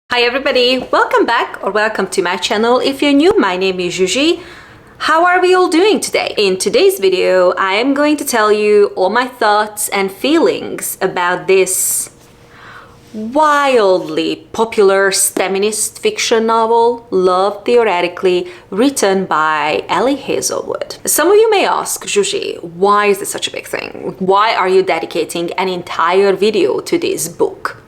Hi everybody, welcome back or welcome to my channel. If you're new, my name is Zsuzsi. How are we all doing today? In today's video, I am going to tell you all my thoughts and feelings about this wildly popular steminist fiction novel, Love Theoretically, written by Ali Hazelwood. Some of you may ask, Zsuzsi, why is this such a big thing? Why are you dedicating an entire video to this book?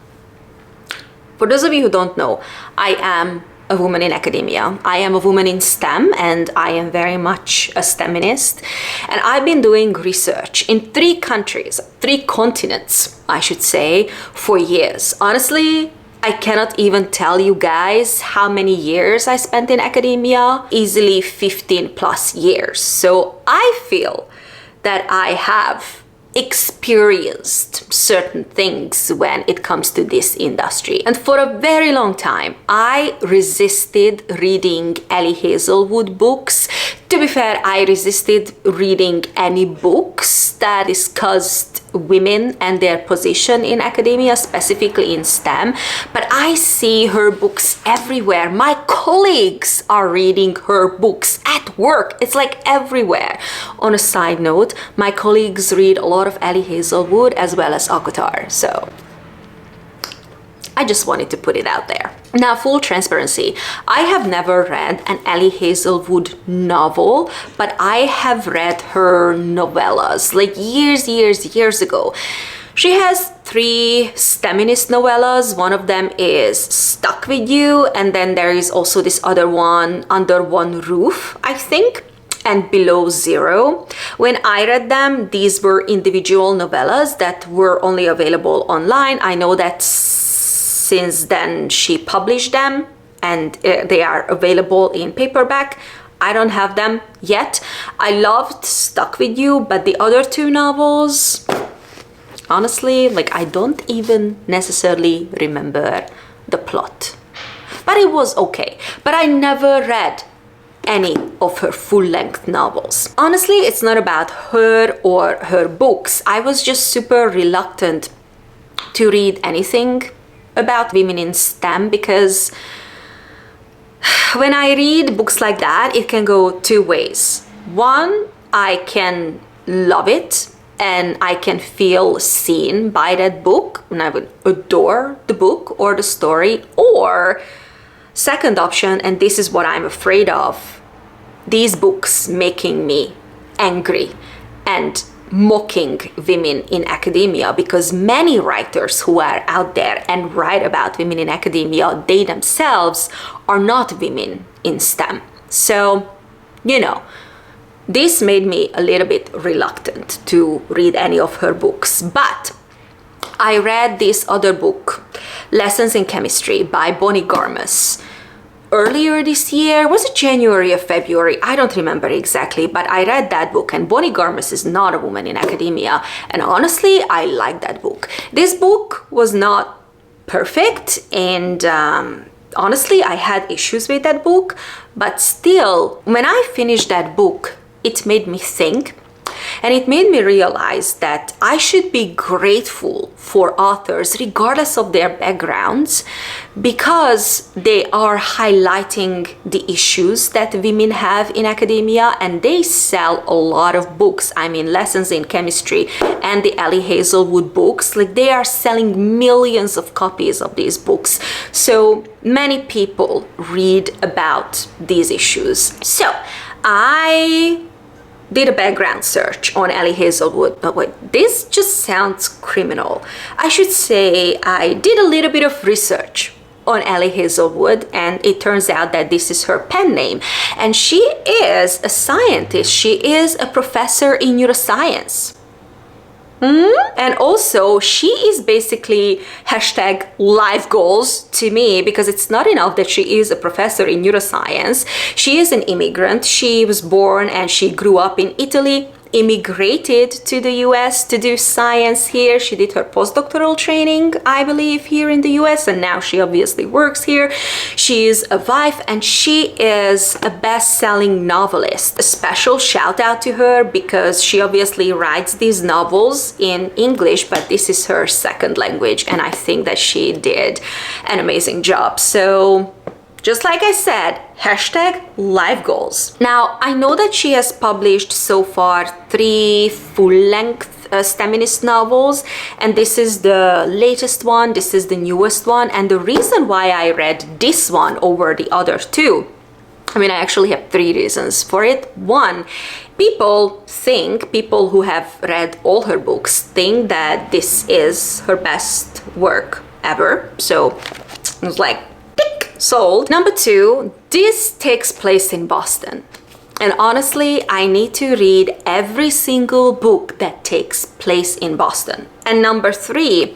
For those of you who don't know, I am a woman in academia. I am a woman in STEM and I am very much a STEminist. And I've been doing research in 3 countries, 3 continents, I should say, for years. Honestly, I cannot even tell you guys how many years I spent in academia, easily 15 plus years. So I feel that I have experienced certain things when it comes to this industry. And for a very long time, I resisted reading Ali Hazelwood books. To be fair, I resisted reading any books that discussed women and their position in academia, specifically in STEM. But I see her books everywhere. My colleagues are reading her books at work. It's like everywhere. On a side note, my colleagues read a lot of Ali Hazelwood as well as Akatar. So I just wanted to put it out there. Now, full transparency, I have never read an Ali Hazelwood novel, but I have read her novellas like years ago. She has 3 steminist novellas. One of them is Stuck With You, and then there is also this other one, Under One Roof, I think, and Below Zero. When I read them, these were individual novellas that were only available online. I know that since then she published them and they are available in paperback. I don't have them yet. I loved Stuck With You, but the other 2 novels, honestly, like I don't even necessarily remember the plot. But it was okay. But I never read any of her full-length novels. Honestly, it's not about her or her books. I was just super reluctant to read anything about women in STEM because when I read books like that, it can go 2 ways. One, I can love it and I can feel seen by that book and I would adore the book or the story. Or second option, and this is what I'm afraid of, these books making me angry and mocking women in academia, because many writers who are out there and write about women in academia, they themselves are not women in STEM. So, you know, this made me a little bit reluctant to read any of her books. But I read this other book, Lessons in Chemistry by Bonnie Garmus, earlier this year. Was it January or February? I don't remember exactly, but I read that book, and Bonnie Garmus is not a woman in academia, and honestly, I liked that book. This book was not perfect, and honestly, I had issues with that book, but still, when I finished that book, it made me think. And it made me realize that I should be grateful for authors, regardless of their backgrounds, because they are highlighting the issues that women have in academia, and they sell a lot of books. I mean, Lessons in Chemistry and the Ali Hazelwood books, like they are selling millions of copies of these books. So many people read about these issues. So I did a background search on Ali Hazelwood, but wait, this just sounds criminal. I should say I did a little bit of research on Ali Hazelwood, and it turns out that this is her pen name, and she is a scientist. She is a professor in neuroscience. And also, she is basically hashtag life goals to me, because it's not enough that she is a professor in neuroscience. She is an immigrant. She was born and she grew up in Italy, immigrated to the US to do science here. She did her postdoctoral training, I believe, here in the US, and now she obviously works here. She is a wife and she is a best-selling novelist. A special shout out to her because she obviously writes these novels in English, but this is her second language, and I think that she did an amazing job. So just like I said, hashtag life goals. Now, I know that she has published so far 3 full-length steminist novels, and this is the latest one, this is the newest one, and the reason why I read this one over the other 2, I mean, I actually have 3 reasons for it. One, people who have read all her books think that this is her best work ever, so it was like, sold. Number 2, this takes place in Boston. And honestly, I need to read every single book that takes place in Boston. And number 3,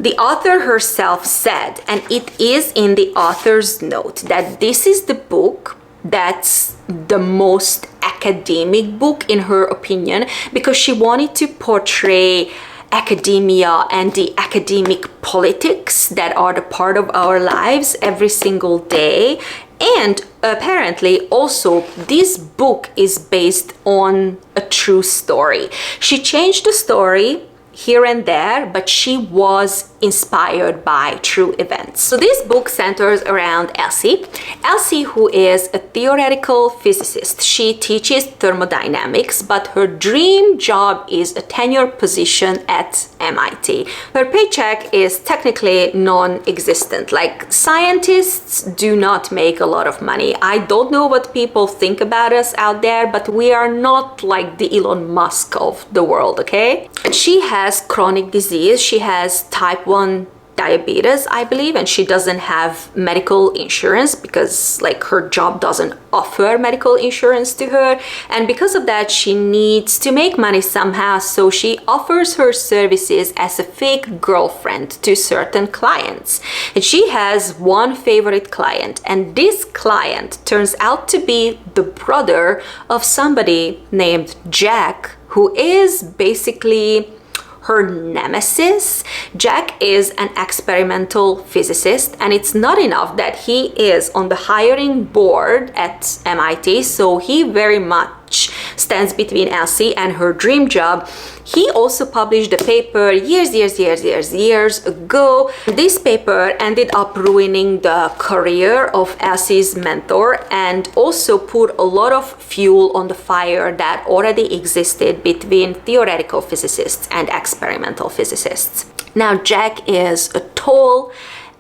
the author herself said, and it is in the author's note, that this is the book that's the most academic book in her opinion, because she wanted to portray academia and the academic politics that are the part of our lives every single day. And apparently also this book is based on a true story. She changed the story here and there, but she was inspired by true events. So this book centers around Elsie. Elsie, who is a theoretical physicist. She teaches thermodynamics, but her dream job is a tenure position at MIT. Her paycheck is technically non-existent. Like, scientists do not make a lot of money. I don't know what people think about us out there, but we are not like the Elon Musk of the world, okay? And she has chronic disease. She has type 1 diabetes, I believe, and she doesn't have medical insurance because like her job doesn't offer medical insurance to her, and because of that she needs to make money somehow, so she offers her services as a fake girlfriend to certain clients. And she has one favorite client, and this client turns out to be the brother of somebody named Jack, who is basically her nemesis. Jack is an experimental physicist, and it's not enough that he is on the hiring board at MIT, so he very much stands between Elsie and her dream job. He also published a paper years ago. This paper ended up ruining the career of Elsie's mentor and also put a lot of fuel on the fire that already existed between theoretical physicists and experimental physicists. Now, Jack is a tall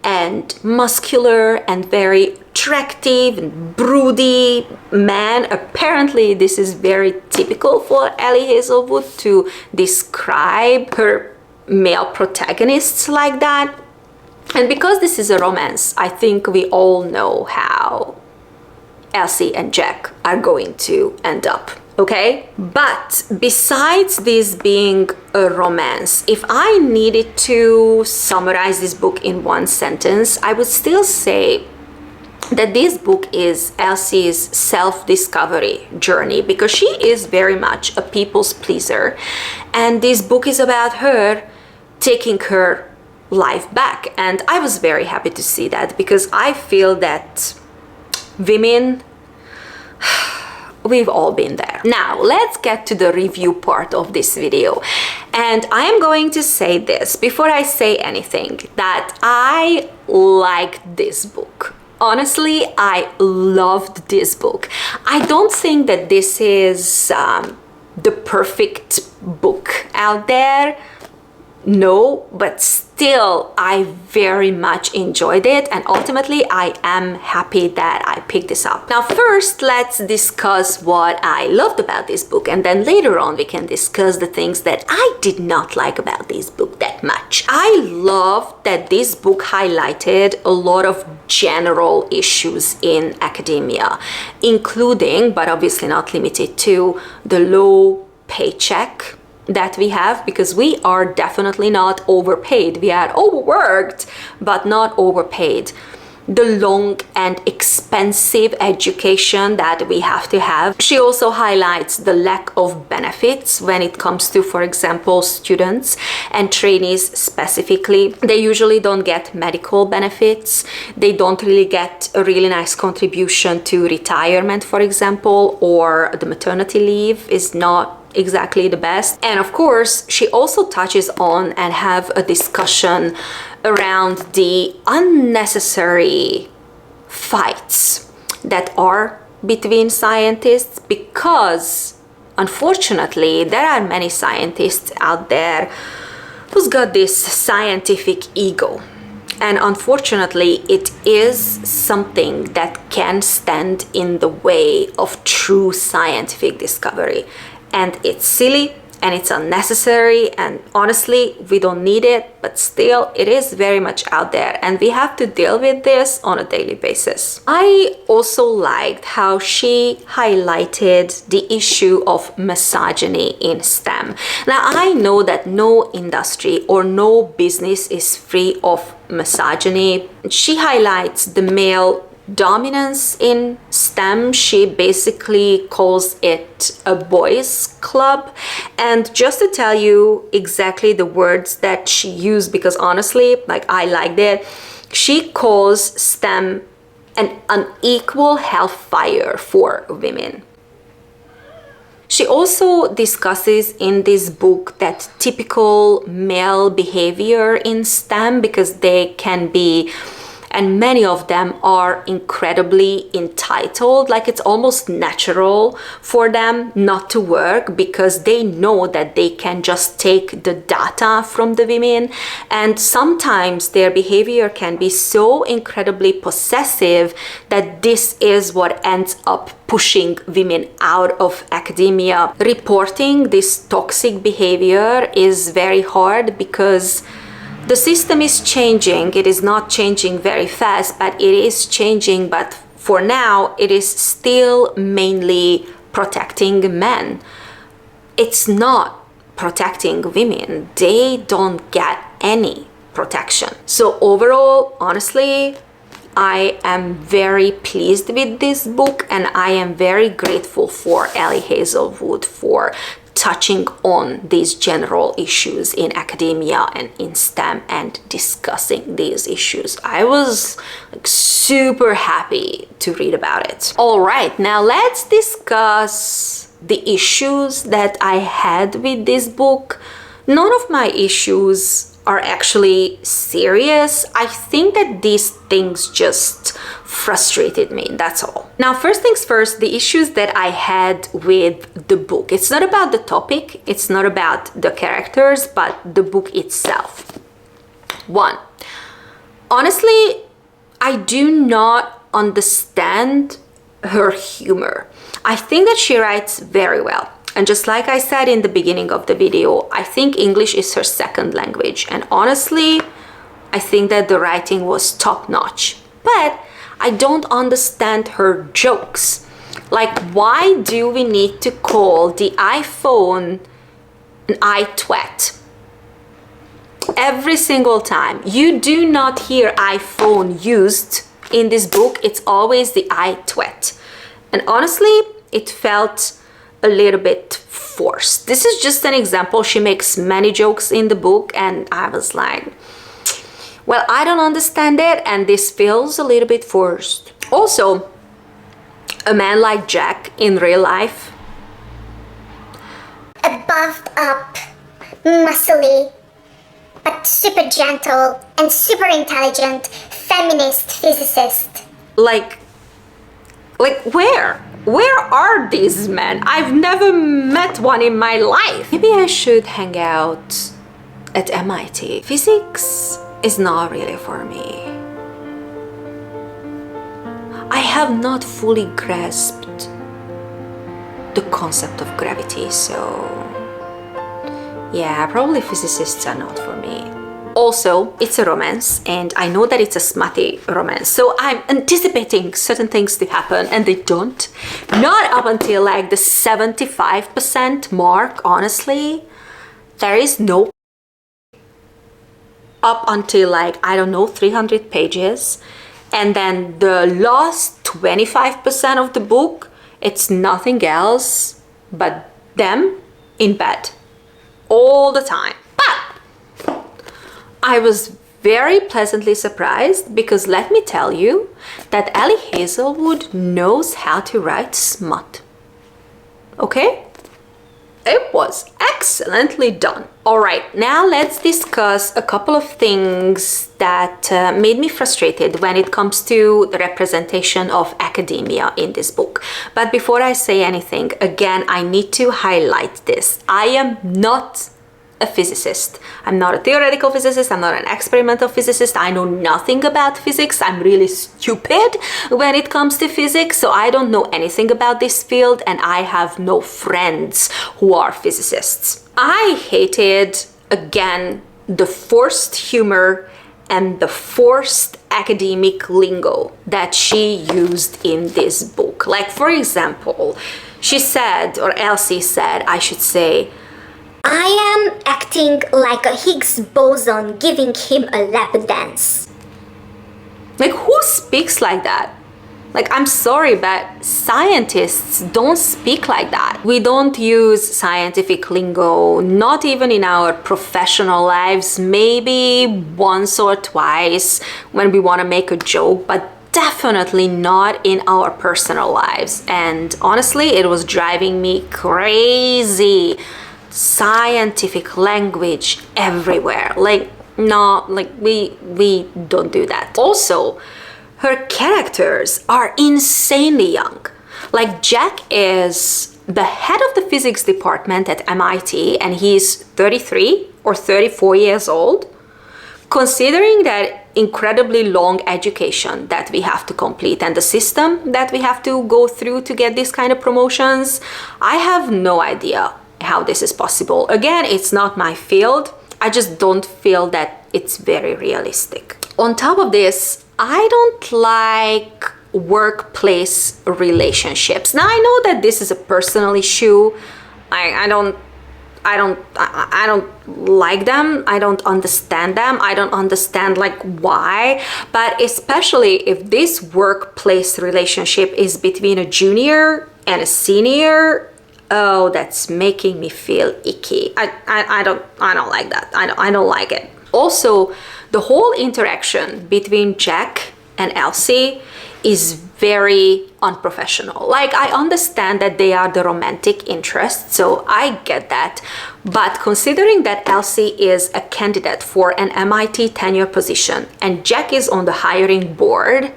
and muscular and very attractive and broody man. Apparently this is very typical for Ali Hazelwood to describe her male protagonists like that. And because this is a romance, I think we all know how Elsie and Jack are going to end up. Okay, but besides this being a romance, if I needed to summarize this book in one sentence, I would still say that this book is Elsie's self-discovery journey, because she is very much a people's pleaser, and this book is about her taking her life back. And I was very happy to see that, because I feel that women, we've all been there. Now, let's get to the review part of this video. And I am going to say this before I say anything, that I liked this book. Honestly, I loved this book. I don't think that this is the perfect book out there. No, but still I very much enjoyed it, and ultimately I am happy that I picked this up. Now first, let's discuss what I loved about this book, and then later on we can discuss the things that I did not like about this book that much. I loved that this book highlighted a lot of general issues in academia, including, but obviously not limited to, the low paycheck that we have, because we are definitely not overpaid. We are overworked, but not overpaid. the long and expensive education that we have to have. She also highlights the lack of benefits when it comes to, for example, students and trainees specifically. They usually don't get medical benefits. They don't really get a really nice contribution to retirement, for example, or the maternity leave is not exactly the best. And of course, she also touches on and have a discussion around the unnecessary fights that are between scientists, because unfortunately there are many scientists out there who's got this scientific ego, and unfortunately it is something that can stand in the way of true scientific discovery. And it's silly and it's unnecessary, and honestly we don't need it, but still it is very much out there and we have to deal with this on a daily basis. I also liked how she highlighted the issue of misogyny in STEM. Now, I know that no industry or no business is free of misogyny. She highlights the male dominance in STEM. She basically calls it a boys club. And just to tell you exactly the words that she used, because honestly, like, I liked it, she calls STEM an unequal hellfire for women. She also discusses in this book that typical male behavior in STEM, because they can be, and many of them are, incredibly entitled. Like, it's almost natural for them not to work because they know that they can just take the data from the women. And sometimes their behavior can be so incredibly possessive that this is what ends up pushing women out of academia. Reporting this toxic behavior is very hard because the system is changing. It is not changing very fast, but it is changing. But for now, it is still mainly protecting men. It's not protecting women. They don't get any protection. So overall, honestly, I am very pleased with this book, and I am very grateful for Ali Hazelwood for touching on these general issues in academia and in STEM and discussing these issues. I was like super happy to read about it. All right, now let's discuss the issues that I had with this book. None of my issues are actually serious. I think that these things just frustrated me, that's all. Now, first things first, the issues that I had with the book. It's not about the topic, it's not about the characters, but the book itself. One, honestly, I do not understand her humor. I think that she writes very well. And just like I said in the beginning of the video, I think English is her second language. And honestly, I think that the writing was top notch. But I don't understand her jokes. Like, why do we need to call the iPhone an iTwat? Every single time. You do not hear iPhone used in this book. It's always the iTwat. And honestly, it felt a little bit forced. This is just an example. She makes many jokes in the book and I was like, well, I don't understand it, and this feels a little bit forced. Also, a man like Jack in real life, a buffed up, muscly, but super gentle and super intelligent feminist physicist. Like where? Where are these men? I've never met one in my life. Maybe I should hang out at MIT. Physics is not really for me. I have not fully grasped the concept of gravity, so yeah, probably physicists are not for me. Also, it's a romance, and I know that it's a smutty romance, so I'm anticipating certain things to happen, and they don't. Not up until like the 75% mark, honestly. There is no up until like, I don't know, 300 pages. And then the last 25% of the book, it's nothing else but them in bed all the time. But I was very pleasantly surprised because let me tell you that Ali Hazelwood knows how to write smut. Okay? It was excellently done. All right, now let's discuss a couple of things that made me frustrated when it comes to the representation of academia in this book. But before I say anything, again, I need to highlight this. I am not a physicist. I'm not a theoretical physicist. I'm not an experimental physicist. I know nothing about physics. I'm really stupid when it comes to physics. So I don't know anything about this field and I have no friends who are physicists. I hated, again, the forced humor and the forced academic lingo that she used in this book. Like, for example, she said, or Elsie said, I should say, I am acting like a Higgs boson giving him a lap dance. Like, who speaks like that? Like, I'm sorry, but scientists don't speak like that. We don't use scientific lingo, not even in our professional lives, maybe once or twice when we want to make a joke, but definitely not in our personal lives. And honestly, it was driving me crazy. Scientific language everywhere. Like, no, like we don't do that. Also, her characters are insanely young. Like, Jack is the head of the physics department at MIT and he's 33 or 34 years old. Considering that incredibly long education that we have to complete and the system that we have to go through to get these kind of promotions, I have no idea how this is possible. Again, it's not my field. I just don't feel that it's very realistic. On top of this, I don't like workplace relationships. Now, I know that this is a personal issue. I don't like them. I don't understand them. I don't understand like why, but especially if this workplace relationship is between a junior and a senior, oh, that's making me feel icky. I don't like that. I don't like it. Also, the whole interaction between Jack and Elsie is very unprofessional. Like, I understand that they are the romantic interest, so I get that. But considering that Elsie is a candidate for an MIT tenure position and Jack is on the hiring board,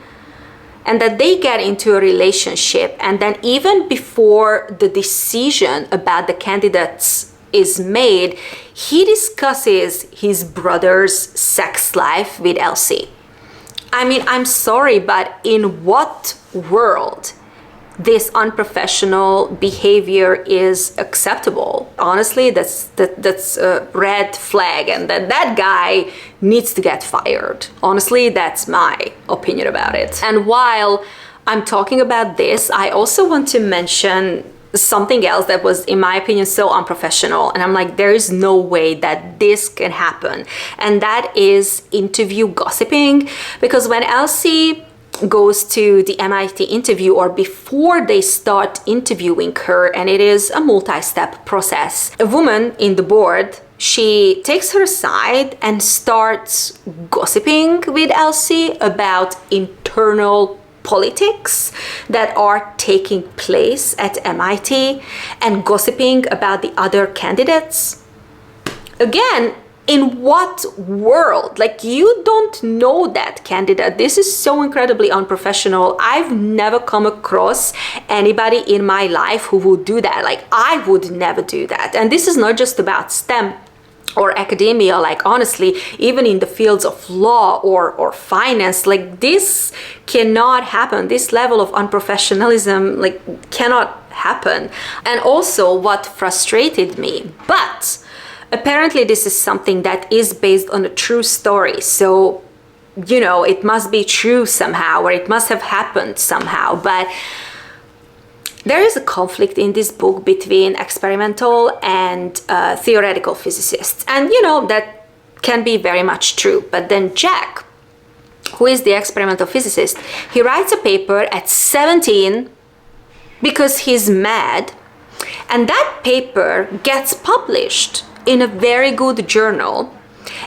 and that they get into a relationship, and then even before the decision about the candidates is made, he discusses his brother's sex life with Elsie. I mean, I'm sorry, but in what world this unprofessional behavior is acceptable? Honestly, that's a red flag, and that guy needs to get fired. Honestly, that's my opinion about it. And while I'm talking about this, I also want to mention something else that was, in my opinion, so unprofessional, and I'm like, there is no way that this can happen, and that is interview gossiping. Because when Elsie goes to the MIT interview, or before they start interviewing her, and it is a multi-step process, a woman in the board, she takes her aside and starts gossiping with Elsie about internal politics that are taking place at MIT and gossiping about the other candidates. Again, in what world? Like, you don't know that candidate. This is so incredibly unprofessional. I've never come across anybody in my life who would do that. Like, I would never do that. And this is not just about STEM or academia. Like, honestly, even in the fields of law or finance, like, this cannot happen. This level of unprofessionalism, like, cannot happen. And also, what frustrated me, but apparently this is something that is based on a true story, so, you know, it must be true somehow, or it must have happened somehow, but there is a conflict in this book between experimental and theoretical physicists. And, you know, that can be very much true. But then Jack who is the experimental physicist, he writes a paper at 17 because he's mad, and that paper gets published in a very good journal,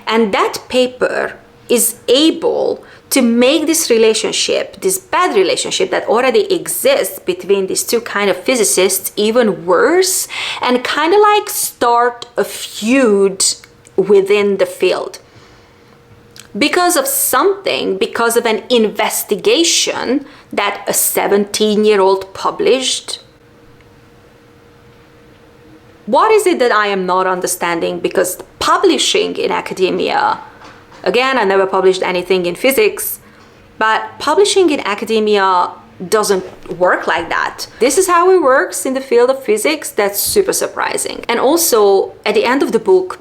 and that paper is able to make this relationship, this bad relationship that already exists between these two kind of physicists, even worse, and kind of like start a feud within the field. Because of something, because of an investigation that a 17-year-old published. What is it that I am not understanding? Because publishing in academia, again, I never published anything in physics, but publishing in academia doesn't work like that. This is how it works in the field of physics. That's super surprising. And also, at the end of the book,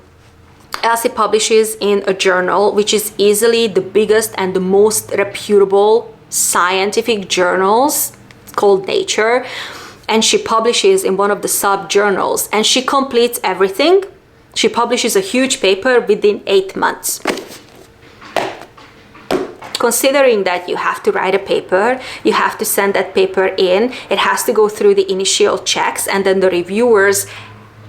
Elsie publishes in a journal which is easily the biggest and the most reputable scientific journals. It's called Nature. And she publishes in one of the sub-journals, and she completes everything. She publishes a huge paper within 8 months. Considering that you have to write a paper, you have to send that paper in, it has to go through the initial checks, and then the reviewers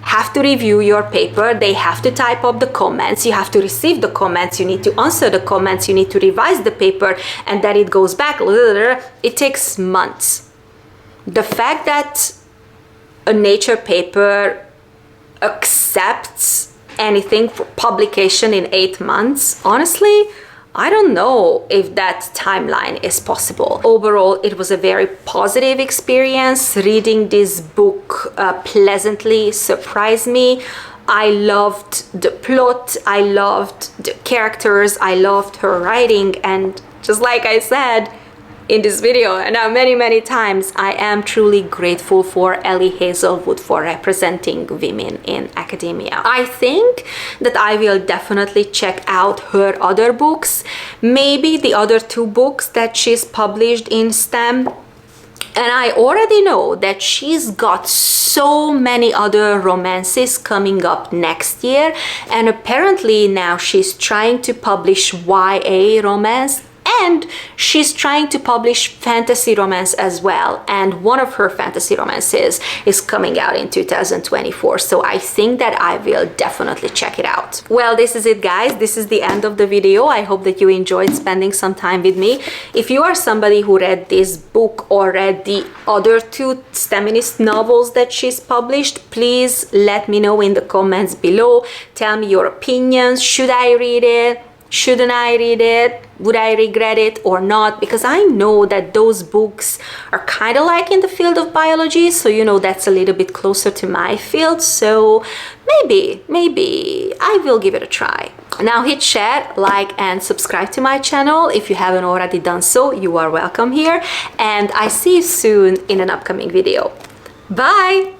have to review your paper, they have to type up the comments, you have to receive the comments, you need to answer the comments, you need to revise the paper, and then it goes back. It takes months. The fact that a Nature paper accepts anything for publication in 8 months, honestly, I don't know if that timeline is possible. Overall, it was a very positive experience. Reading this book pleasantly surprised me. I loved the plot, I loved the characters, I loved her writing, and just like I said in this video, and now many times, I am truly grateful for Ali Hazelwood for representing women in academia. I think that I will definitely check out her other books, maybe the other 2 books that she's published in STEM. And I already know that she's got so many other romances coming up next year, and apparently now she's trying to publish YA romance, and she's trying to publish fantasy romance as well, and one of her fantasy romances is coming out in 2024, so I think that I will definitely check it out. Well, this is it, guys. This is the end of the video. I hope that you enjoyed spending some time with me. If you are somebody who read this book or read the other 2 steminist novels that she's published, please let me know in the comments below. Tell me your opinions. Should I read it? Shouldn't I read it? Would I regret it or not? Because I know that those books are kind of like in the field of biology, so you know that's a little bit closer to my field, so maybe I will give it a try. Now hit share, like, and subscribe to my channel. If you haven't already done so, you are welcome here, and I see you soon in an upcoming video. Bye!